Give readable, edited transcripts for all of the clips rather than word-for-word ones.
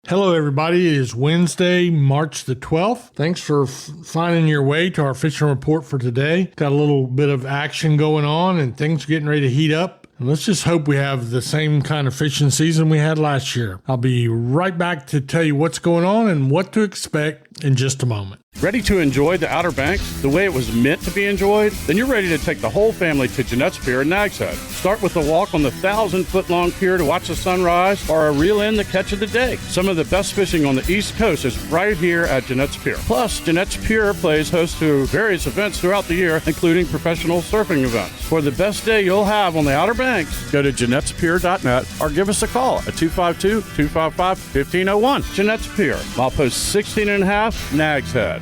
Hello, everybody. It is Wednesday, March the 12th. Thanks for finding your way to our fishing report for today. Got a little bit of action going on and things are getting ready to heat up. And let's just hope we have the same kind of fishing season we had last year. I'll be right back to tell you what's going on and what to expect in just a moment. Ready to enjoy the Outer Banks the way it was meant to be enjoyed? Then you're ready to take the whole family to Jeanette's Pier in Nags Head. Start with a walk on the 1,000-foot-long pier to watch the sunrise or a reel in the catch of the day. Some of the best fishing on the East Coast is right here at Jeanette's Pier. Plus, Jeanette's Pier plays host to various events throughout the year, including professional surfing events. For the best day you'll have on the Outer Banks, go to Jeanette'sPier.net or give us a call at 252-255-1501. Jeanette's Pier, milepost 16.5, Nags Head.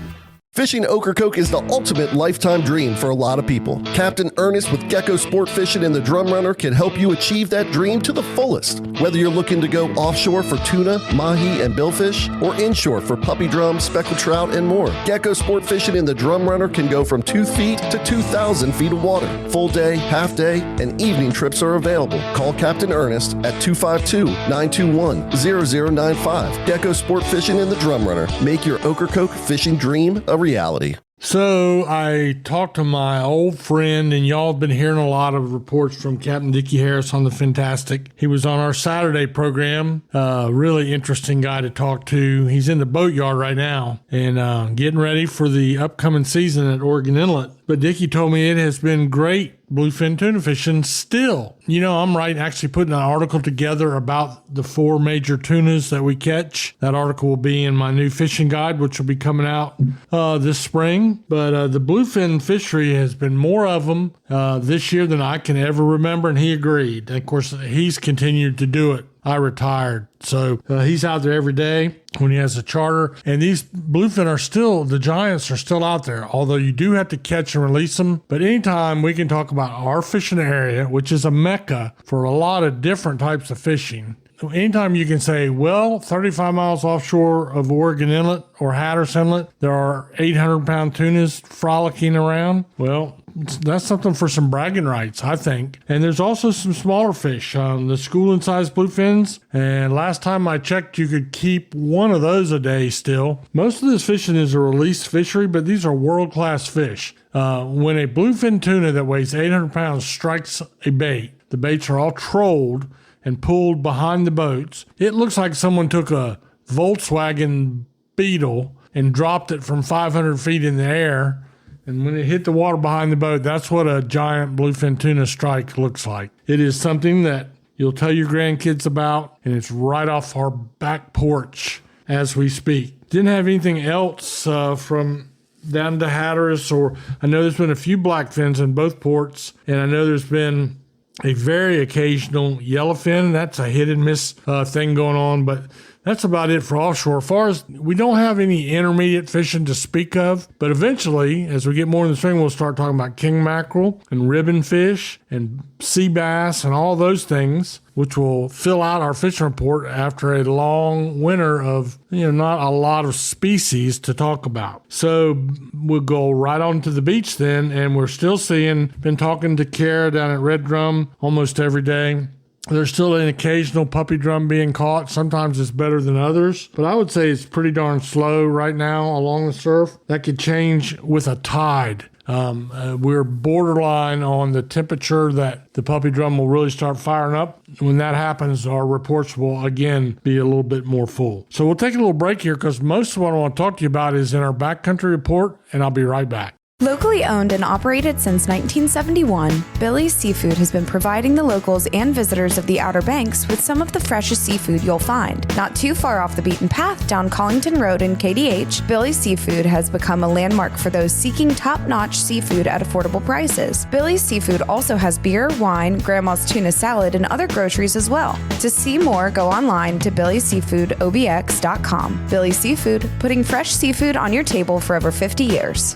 Fishing Ocracoke is the ultimate lifetime dream for a lot of people. Captain Ernest with Gecko Sport Fishing in the Drum Runner can help you achieve that dream to the fullest. Whether you're looking to go offshore for tuna, mahi, and billfish, or inshore for puppy drum, speckled trout, and more, Gecko Sport Fishing in the Drum Runner can go from 2 feet to 2,000 feet of water. Full day, half day, and evening trips are available. Call Captain Ernest at 252-921-0095. Gecko Sport Fishing in the Drum Runner. Make your Ocracoke fishing dream a reality. So I talked to my old friend, and y'all have been hearing a lot of reports from Captain Dickie Harris on the Fantastic. He was on our Saturday program. Really interesting guy to talk to. He's in the boatyard right now and getting ready for the upcoming season at Oregon Inlet. But Dickie told me it has been great bluefin tuna fishing still. You know, I'm actually putting an article together about the 4 major tunas that we catch. That article will be in my new fishing guide, which will be coming out this spring. But the bluefin fishery has been more of them this year than I can ever remember, and he agreed. And of course, he's continued to do it. I retired. So he's out there every day when he has a charter. And these bluefin are still, the giants are still out there, although you do have to catch and release them. But anytime we can talk about our fishing area, which is a mecca for a lot of different types of fishing. So anytime you can say, well, 35 miles offshore of Oregon Inlet or Hatteras Inlet, there are 800-pound tunas frolicking around. Well, that's something for some bragging rights, I think. And there's also some smaller fish, the schooling-sized bluefins. And last time I checked, you could keep one of those a day still. Most of this fishing is a released fishery, but these are world-class fish. When a bluefin tuna that weighs 800 pounds strikes a bait, the baits are all trolled and pulled behind the boats. It looks like someone took a Volkswagen Beetle and dropped it from 500 feet in the air. And when it hit the water behind the boat, that's what a giant bluefin tuna strike looks like. It is something that you'll tell your grandkids about, and it's right off our back porch as we speak. Didn't have anything else from down to Hatteras, or I know there's been a few blackfins in both ports, and I know there's been a very occasional yellowfin. That's a hit and miss thing going on, but that's about it for offshore. As far as we don't have any intermediate fishing to speak of, but eventually, as we get more in the spring, we'll start talking about king mackerel and ribbon fish and sea bass and all those things, which will fill out our fishing report after a long winter of, not a lot of species to talk about. So we'll go right on to the beach then, and we're still been talking to Kara down at Red Drum almost every day. There's still an occasional puppy drum being caught. Sometimes it's better than others, but I would say it's pretty darn slow right now along the surf. That could change with a tide. We're borderline on the temperature that the puppy drum will really start firing up. When that happens, our reports will again be a little bit more full. So we'll take a little break here because most of what I want to talk to you about is in our backcountry report, and I'll be right back. Locally owned and operated since 1971, Billy's Seafood has been providing the locals and visitors of the Outer Banks with some of the freshest seafood you'll find. Not too far off the beaten path down Collington Road in KDH, Billy's Seafood has become a landmark for those seeking top-notch seafood at affordable prices. Billy's Seafood also has beer, wine, grandma's tuna salad, and other groceries as well. To see more, go online to billyseafoodobx.com. Billy's Seafood, putting fresh seafood on your table for over 50 years.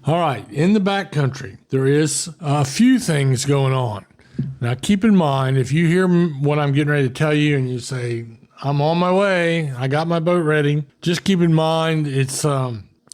All right, in the backcountry, there is a few things going on. Now, keep in mind, if you hear what I'm getting ready to tell you and you say, I'm on my way, I got my boat ready, just keep in mind it's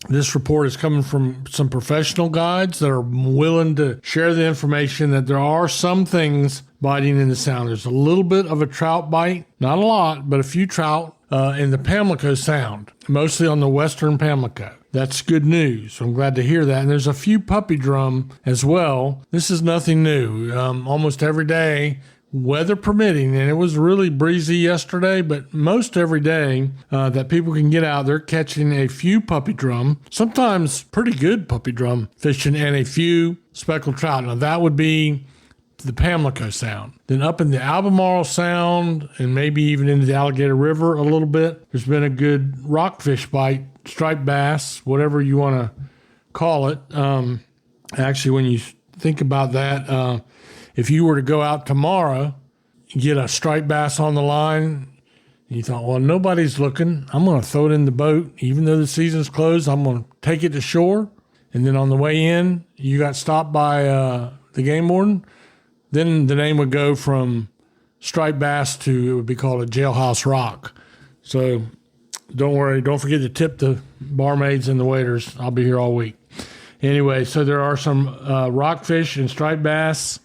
this report is coming from some professional guides that are willing to share the information that there are some things biting in the sound. There's a little bit of a trout bite, not a lot, but a few trout in the Pamlico Sound, mostly on the western Pamlico. That's good news. I'm glad to hear that. And there's a few puppy drum as well. This is nothing new. Almost every day, weather permitting, and it was really breezy yesterday, but most every day that people can get out, they're catching a few puppy drum, sometimes pretty good puppy drum fishing, and a few speckled trout. Now, that would be the Pamlico Sound. Then up in the Albemarle Sound and maybe even into the Alligator River a little bit, there's been a good rockfish bite, striped bass, whatever you want to call it. Actually, when you think about that, if you were to go out tomorrow and get a striped bass on the line, and you thought, well, nobody's looking, I'm going to throw it in the boat. Even though the season's closed, I'm going to take it to shore. And then on the way in, you got stopped by the game warden. Then the name would go from striped bass to, it would be called a jailhouse rock. So don't worry. Don't forget to tip the barmaids and the waiters. I'll be here all week. Anyway, so there are some rockfish and striped bass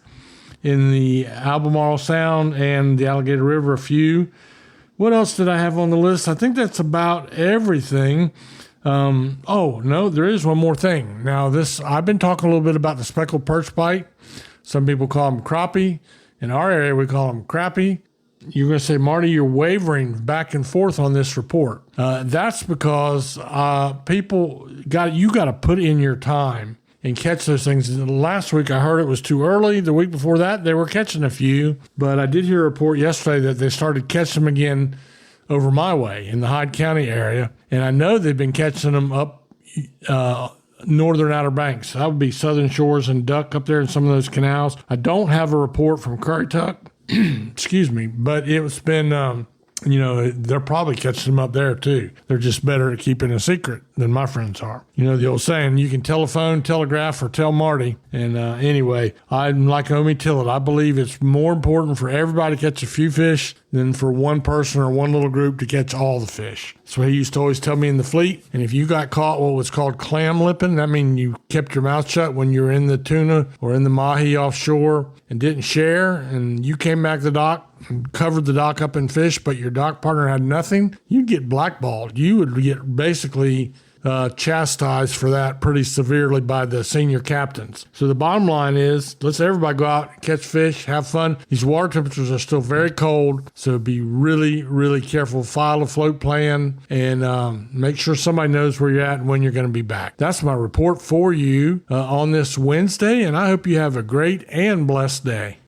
in the Albemarle Sound and the Alligator River, a few. What else did I have on the list? I think that's about everything. Oh, no, there is one more thing. Now, I've been talking a little bit about the speckled perch bite. Some people call them crappie. In our area, we call them crappie. You're going to say, Marty, you're wavering back and forth on this report. That's because you got to put in your time and catch those things. Last week, I heard it was too early. The week before that, they were catching a few. But I did hear a report yesterday that they started catching them again over my way in the Hyde County area. And I know they've been catching them up northern Outer Banks. That would be Southern Shores and Duck up there in some of those canals. I don't have a report from Currituck, excuse me, but it's been, they're probably catching them up there too. They're just better at keeping a secret than my friends are. You know the old saying, you can telephone, telegraph, or tell Marty. And anyway, I'm like Omi Tillett. I believe it's more important for everybody to catch a few fish than for one person or one little group to catch all the fish. That's what he used to always tell me in the fleet. And if you got caught what was called clam lipping, that means you kept your mouth shut when you were in the tuna or in the mahi offshore and didn't share, and you came back to the dock and covered the dock up in fish, but your dock partner had nothing, you'd get blackballed. You would get basically chastised for that pretty severely by the senior captains. So the bottom line is, let's everybody go out, catch fish, have fun. These water temperatures are still very cold, so be really, really careful. File a float plan and make sure somebody knows where you're at and when you're going to be back. That's my report for you on this Wednesday, and I hope you have a great and blessed day.